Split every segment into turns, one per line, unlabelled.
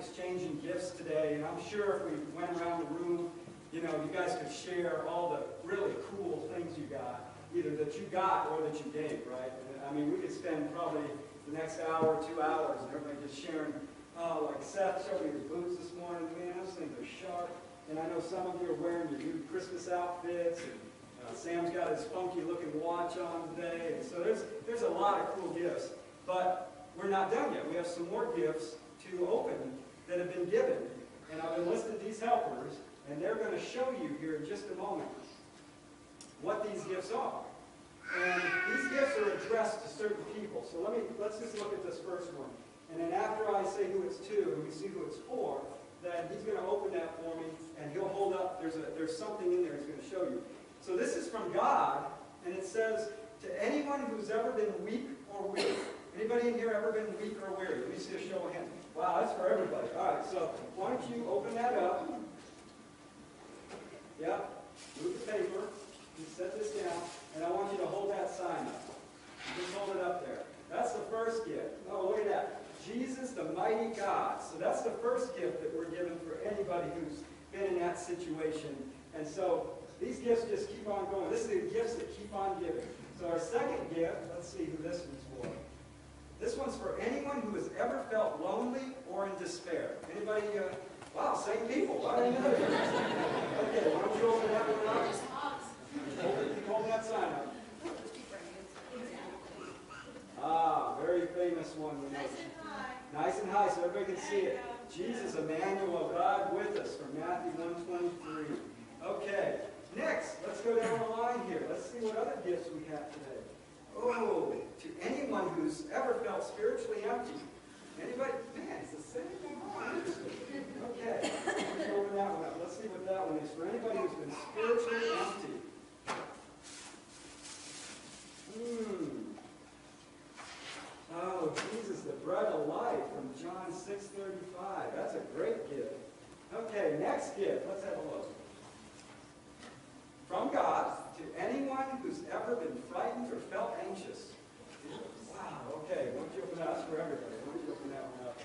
exchanging gifts today, and I'm sure if we went around the room, you guys could share all the really cool things you got, either that you got or that you gave, right? I mean, we could spend probably the next hour, 2 hours, and everybody just sharing. Like Seth showed me his boots this morning. Man, those things are sharp. And I know some of you are wearing your new Christmas outfits, and Sam's got his funky-looking watch on today. And so there's a lot of cool gifts. But we're not done yet. We have some more gifts to open that have been given. And I've enlisted these helpers, and they're going to show you here in just a moment what these gifts are. And these gifts are addressed to certain people. So let's just look at this first one. And then after I say who it's to, and we see who it's for, then he's going to open that for me, and he'll hold up. There's something in there he's going to show you. So this is from God, and it says, to anyone who's ever been weak or weary. Anybody in here ever been weak or weary? Let me see a show of hands. Wow, that's for everybody. All right, so why don't you open that up? Yeah, move the paper. You set this down, and I want you to hold that sign up. Just hold it up there. That's the first gift. Oh, look at that. Jesus, the mighty God. So that's the first gift that we're given for anybody who's been in that situation. And so these gifts just keep on going. This is the gifts that keep on giving. So our second gift, let's see who this one's for. This one's for anyone who has ever felt lonely or in despair. Anybody, wow, same people. Wow, I didn't know that. Okay, why don't you open that one up? Keep holding that sign up. Ah, very famous one. Nice and high, so everybody can see it. Jesus, Emmanuel, God with us, from Matthew 1:23. Okay, next, let's go down the line here. Let's see what other gifts we have today. Oh, to anyone who's ever felt spiritually empty. Anybody? Man, it's the same one. Okay, let's open that one up. Let's see what that one is. For anybody who's been spiritually empty. Oh, Jesus, the bread of life from John 6:35. That's a great gift. Okay, next gift. Let's have a look. From God to anyone who's ever been frightened or felt anxious. Wow, okay. Why don't you open that up for everybody? Why don't you open that one up?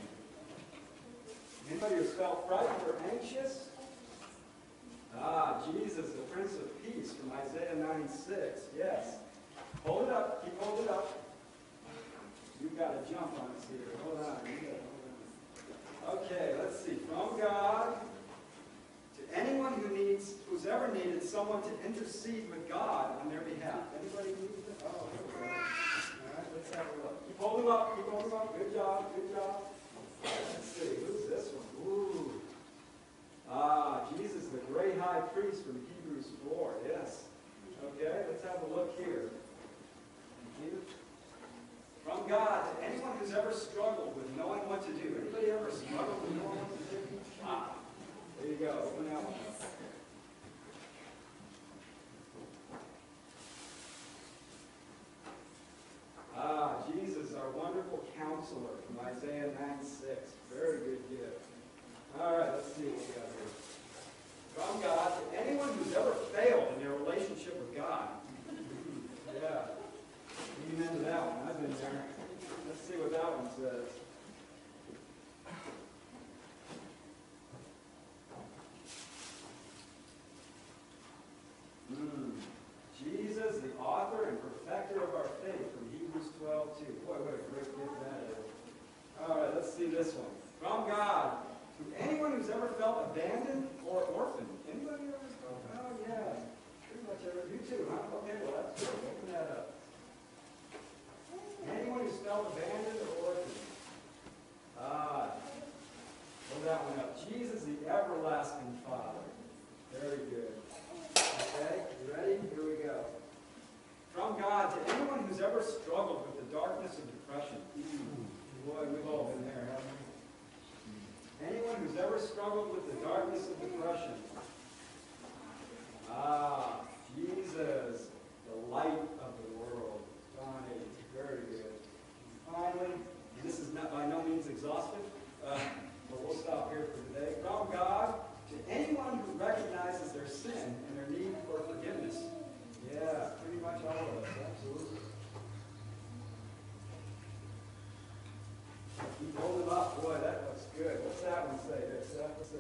Anybody who's felt frightened or anxious? Ah, Jesus, the Prince of Peace from Isaiah 9:6. Yes. Hold it up. Keep holding it up. You've got to jump on us here. Hold on. Okay, let's see. From God to anyone who's ever needed someone to intercede with God on their behalf. Anybody need that? Oh, here we go. All right, let's have a look. Keep holding them up. Keep holding them up. Good job. Good job. Let's see. Who's this one? Ooh. Ah, Jesus, the great high priest from Hebrews 4. Yes. Okay, let's have a look here. From God to anyone who's ever struggled with knowing what to do. Anybody ever struggled with knowing what to do? Ah, there you go. Open that one up. Ah, Jesus, our wonderful counselor from Isaiah 9:6. Very good gift. All right, let's see what we got here. From God to anyone who's ever failed in their relationship with God. Yeah. Amen to that one. I've been there. Let's see what that one says. Jesus, the author and perfecter of our faith, from Hebrews 12:2. Boy, what a great gift that is. All right, let's see this one. From God to anyone who's ever felt abandoned or orphaned. Anybody ever felt? Oh, yeah. Pretty much ever. You too, huh? Okay, well, that's good. Open that up. Anyone who's felt abandoned or orphaned. Hold that one up. Jesus, the everlasting Father. Very good. Okay, you ready? Here we go. From God to anyone who's ever struggled with the darkness of depression. Boy, we've all been there, haven't we? Anyone who's ever struggled with the darkness of depression. Ah, Jesus, the light of the world. John 8. Very good. Finally, and this is not by no means exhaustive, but we'll stop here for today. From God to anyone who recognizes their sin and their need for forgiveness. Yeah, pretty much all of us, absolutely. Keep holding up. Boy, that looks good. What's that one say this. Let's see.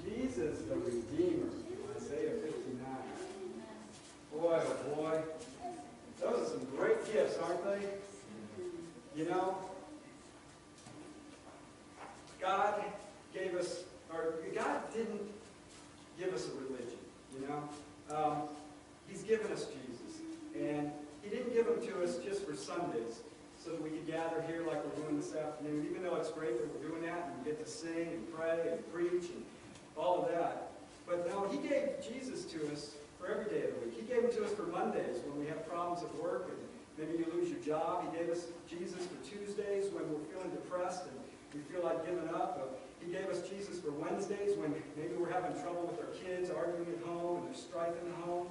Jesus the Redeemer, Isaiah 59. Boy, oh boy. Those are some great gifts, aren't they? You know, God gave us, or God didn't give us a religion, you know. He's given us Jesus. And He didn't give Him to us just for Sundays so that we could gather here like we're doing this afternoon, even though it's great that we're doing that and we get to sing and pray and preach and all of that. But no, He gave Jesus to us for every day of the week. He gave Him to us for Mondays when we have problems at work and maybe you lose your job. He gave us Jesus for Tuesdays when we're feeling depressed and we feel like giving up. He gave us Jesus for Wednesdays when maybe we're having trouble with our kids, arguing at home, and there's strife in the home.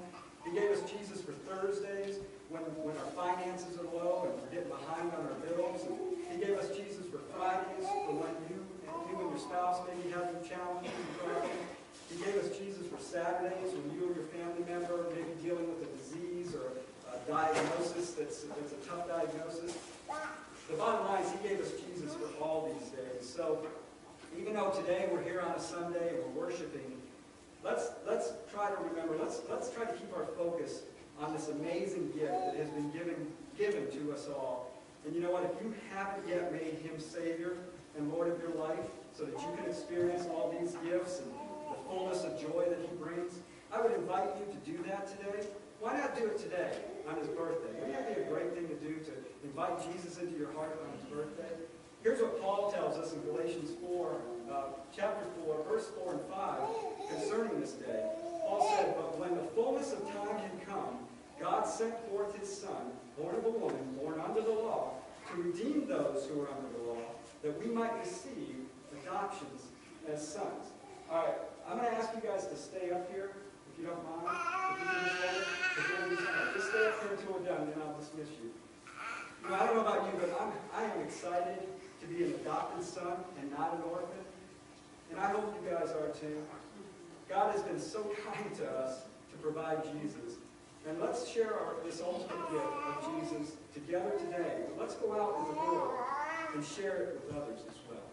He gave us Jesus for Thursdays when our finances are low and we're getting behind on our bills. And He gave us Jesus for Fridays for when you and your spouse maybe have some challenges and problems. He gave us Jesus for Saturdays when you or your family member may be dealing with a disease or a diagnosis that's a tough diagnosis. The bottom line is He gave us Jesus for all these days. So even though today we're here on a Sunday and we're worshiping, let's try to remember, let's try to keep our focus on this amazing gift that has been given to us all. And you know what? If you haven't yet made Him Savior and Lord of your life so that you can experience all these gifts and the fullness of joy that He brings, I would invite you to do that today. Why not do it today on His birthday? Wouldn't that be a great thing to do, to invite Jesus into your heart on His birthday? Here's what Paul tells us in Galatians 4, chapter 4, verse 4 and 5, concerning this day. Paul said, "But when the fullness of time had come, God sent forth His Son, born of a woman, born under the law, to redeem those who are under the law, that we might receive adoptions as sons." All right, I'm going to ask you guys to stay up here, if you don't mind. If you can just stay up here until we're done, then I'll dismiss you. You know, I don't know about you, but I am excited to be an adopted son and not an orphan. And I hope you guys are too. God has been so kind to us to provide Jesus. And let's share this ultimate gift of Jesus together today. But let's go out in the world and share it with others as well.